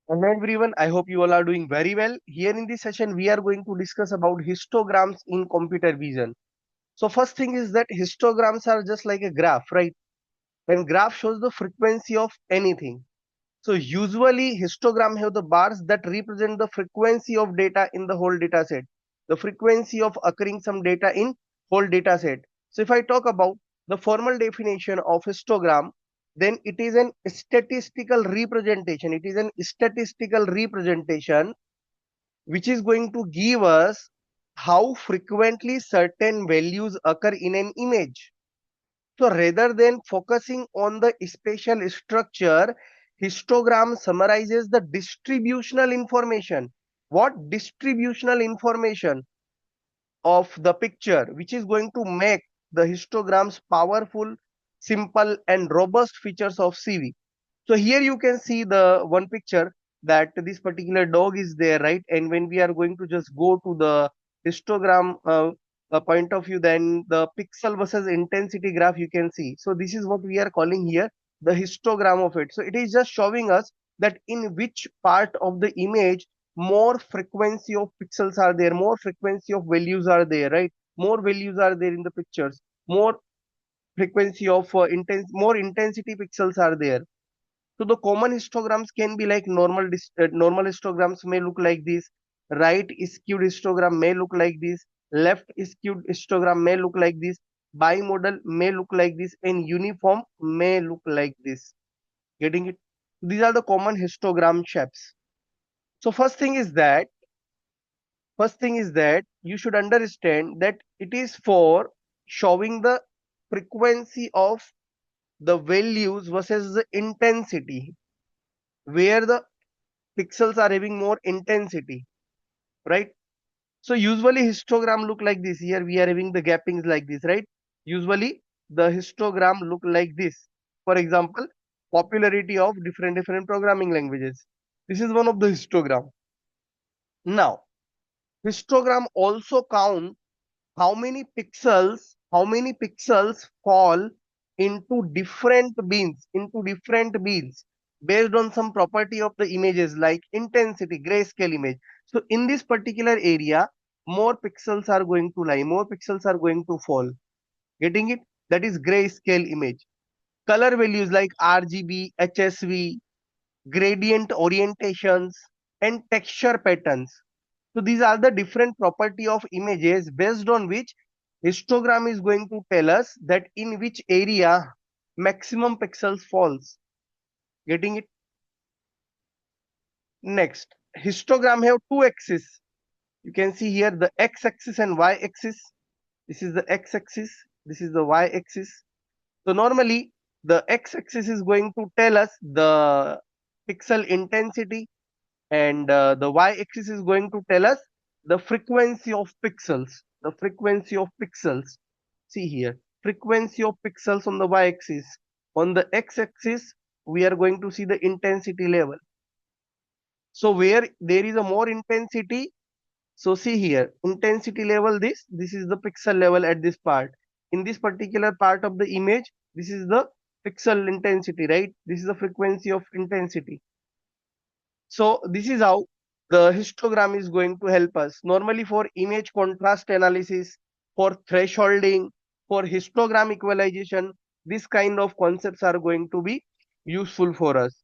Hello everyone, I hope you all are doing very well. Here in this session, we are going to discuss about histograms in computer vision. So first thing is that histograms are just like a graph, right? When graph shows the frequency of anything. So usually histogram have the bars that represent the frequency of data in the whole data set. The frequency of occurring some data in whole data set. So if I talk about the formal definition of histogram, then it is an statistical representation. It is an statistical representation which is going to give us how frequently certain values occur in an image. So rather than focusing on the spatial structure, histogram summarizes the distributional information. What distributional information of the picture, which is going to make the histograms powerful, simple, and robust features of CV. So here you can see the one picture that this particular dog is there, right? And when we are going to just go to the histogram point of view, then the pixel versus intensity graph you can see. So this is what we are calling here the histogram of it. So it is just showing us that in which part of the image more frequency of pixels are there, more frequency of values are there, right? More values are there in the pictures, more frequency of more intensity pixels are there. So the common histograms can be like normal histograms may look like this, right skewed histogram may look like this, left skewed histogram may look like this, bimodal may look like this, and uniform may look like this. Getting it? These are the common histogram shapes. So first thing is that you should understand that it is for showing the frequency of the values versus the intensity, where the pixels are having more intensity, right? So usually histogram look like this. Here we are having the gappings like this, right? Usually the histogram look like this. For example, popularity of different programming languages. This is one of the histogram. Now, histogram also count how many pixels fall into different beans based on some property of the images like intensity, grayscale image. So in this particular area, more pixels are going to lie, more pixels are going to fall. Getting it? That is grayscale image. Color values like RGB, HSV, gradient orientations, and texture patterns. So these are the different property of images based on which histogram is going to tell us that in which area maximum pixels falls. Getting it? Next, histogram have two axes. You can see here the x-axis and y-axis. This is the x-axis. This is the y-axis. So normally the x-axis is going to tell us the pixel intensity, and the y-axis is going to tell us the frequency of pixels. The frequency of pixels. See here, frequency of pixels on the y-axis. On the x-axis, we are going to see the intensity level. So where there is a more intensity, so see here, intensity level this is the pixel level at this part. In this particular part of the image, this is the pixel intensity, right? This is the frequency of intensity. So this is how the histogram is going to help us. Normally for image contrast analysis, for thresholding, for histogram equalization, this kind of concepts are going to be useful for us.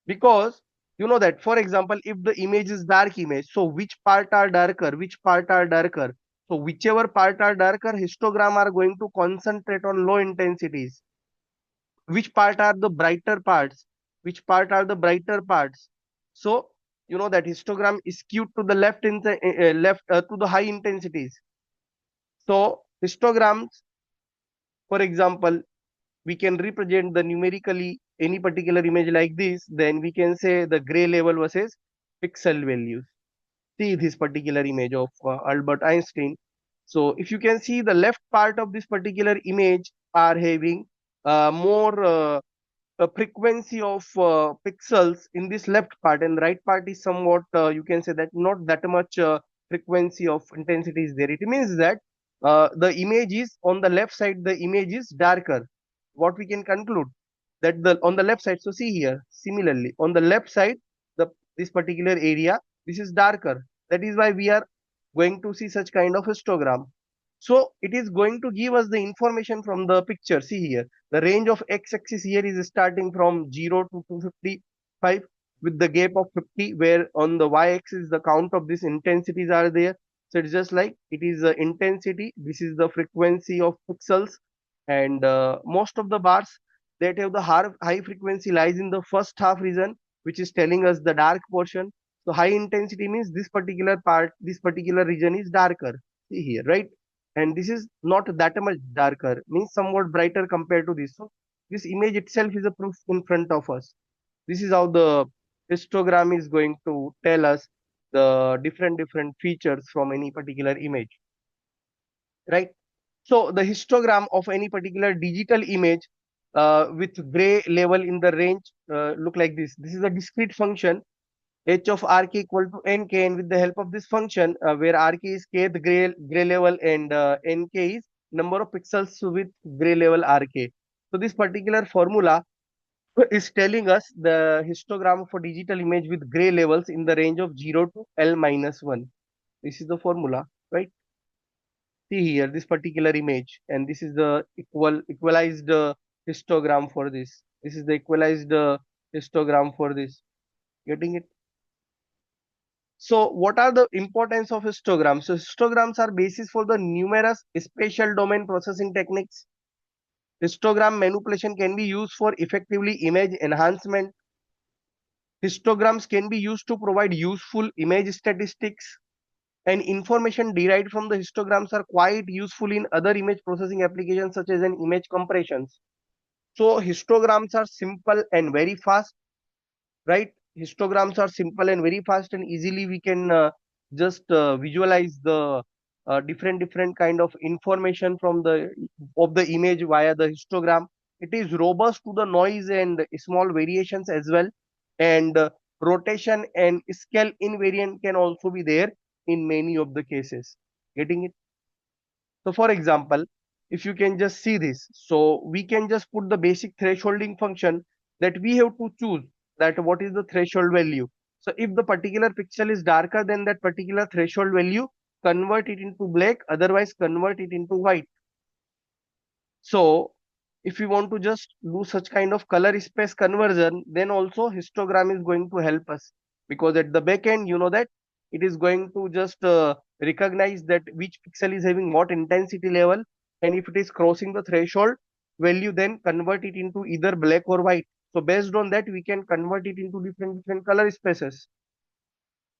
Because you know that, for example, if the image is dark image, so which part are darker, which part are darker? So whichever part are darker, histogram are going to concentrate on low intensities. Which part are the brighter parts, which part are the brighter parts? So you know that histogram is skewed to the left in the left to the high intensities. So histograms, for example, we can represent the numerically any particular image like this, then we can say the gray level versus pixel values. See this particular image of Albert Einstein. So if you can see the left part of this particular image are having more a frequency of pixels in this left part, and right part is somewhat you can say that not that much frequency of intensity is there. It means that the image is on the left side, the image is darker. What we can conclude that the on the left side, so see here, similarly on the left side the this particular area, this is darker. That is why we are going to see such kind of histogram. So it is going to give us the information from the picture. See here, the range of x-axis here is starting from 0 to 255 with the gap of 50, where on the y-axis the count of these intensities are there. So it's just like it is the intensity, this is the frequency of pixels, and most of the bars that have the high frequency lies in the first half region, which is telling us the dark portion. So high intensity means this particular part, this particular region is darker. See here, right? And this is not that much darker, means somewhat brighter compared to this. So this image itself is a proof in front of us. This is how the histogram is going to tell us the different features from any particular image, right? So the histogram of any particular digital image with gray level in the range look like this. This is a discrete function h of rk equal to nk, and with the help of this function where rk is kth gray level and nk is number of pixels with gray level rk. So this particular formula is telling us the histogram of a digital image with gray levels in the range of 0 to L minus 1. This is the formula, right? See here, this particular image, and this is the equalized histogram for this. This is the equalized histogram for this. Getting it? So what are the importance of histograms? So histograms are basis for the numerous spatial domain processing techniques. Histogram manipulation can be used for effectively image enhancement. Histograms can be used to provide useful image statistics, and information derived from the histograms are quite useful in other image processing applications such as in image compressions. So histograms are simple and very fast, right? Histograms are simple and very fast, and easily we can just visualize the different kind of information from the of the image via the histogram. It is robust to the noise and small variations as well, and rotation and scale invariant can also be there in many of the cases. Getting it? So for example, if you can just see this, so we can just put the basic thresholding function that we have to choose that what is the threshold value. So if the particular pixel is darker than that particular threshold value, convert it into black, otherwise convert it into white. So if you want to just do such kind of color space conversion, then also histogram is going to help us, because at the back end, you know that it is going to just recognize that which pixel is having what intensity level, and if it is crossing the threshold value, then convert it into either black or white. So based on that, we can convert it into different color spaces.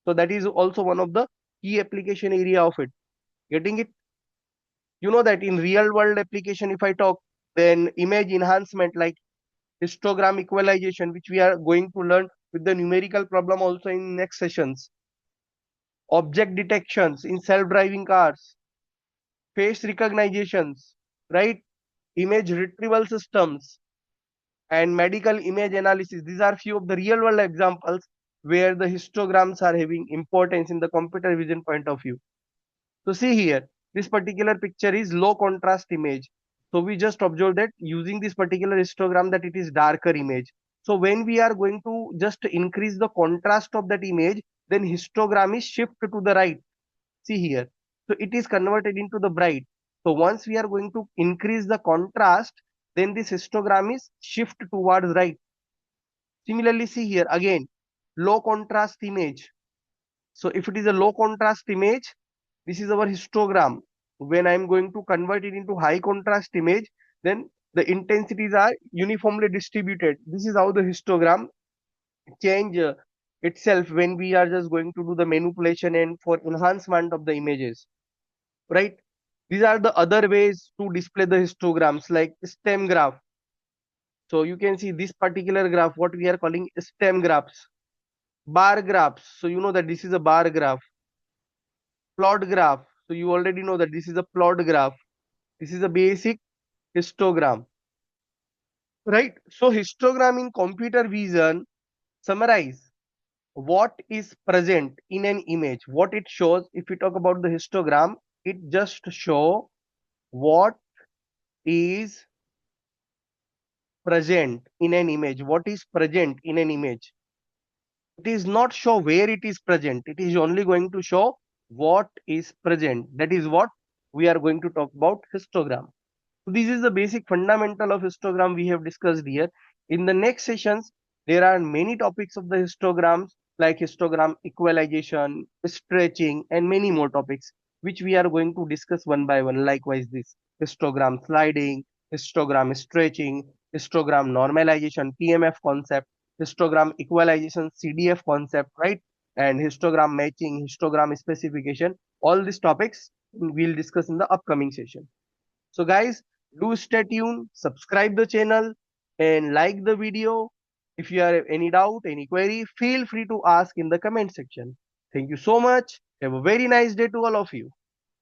So that is also one of the key application area of it. Getting it? You know that in real world application, if I talk, then image enhancement like histogram equalization, which we are going to learn with the numerical problem also in next sessions, object detections in self-driving cars, face recognitions, right? Image retrieval systems and medical image analysis. These are few of the real world examples where the histograms are having importance in the computer vision point of view. So see here, this particular picture is low contrast image. So we just observe that using this particular histogram that it is darker image. So when we are going to just increase the contrast of that image, then histogram is shift to the right. See here. So it is converted into the bright. So once we are going to increase the contrast, then this histogram is shift towards right. Similarly, see here again, low contrast image. So if it is a low contrast image, this is our histogram. When I am going to convert it into high contrast image, then the intensities are uniformly distributed. This is how the histogram change itself when we are just going to do the manipulation and for enhancement of the images, right? These are the other ways to display the histograms like stem graph. So you can see this particular graph, what we are calling stem graphs, bar graphs. So you know that this is a bar graph, plot graph. So you already know that this is a plot graph. This is a basic histogram, right? So histogram in computer vision summarize what is present in an image, what it shows. If we talk about the histogram, it just show what is present in an image, what is present in an image. It is not show where it is present. It is only going to show what is present. That is what we are going to talk about histogram. So this is the basic fundamental of histogram we have discussed here. In the next sessions, there are many topics of the histograms like histogram equalization, stretching, and many more topics which we are going to discuss one by one. Likewise, this histogram sliding, histogram stretching, histogram normalization, PMF concept, histogram equalization, CDF concept, right? And histogram matching, histogram specification. All these topics we'll discuss in the upcoming session. So guys, do stay tuned, subscribe the channel and like the video. If you have any doubt, any query, feel free to ask in the comment section. Thank you so much. Have a very nice day to all of you.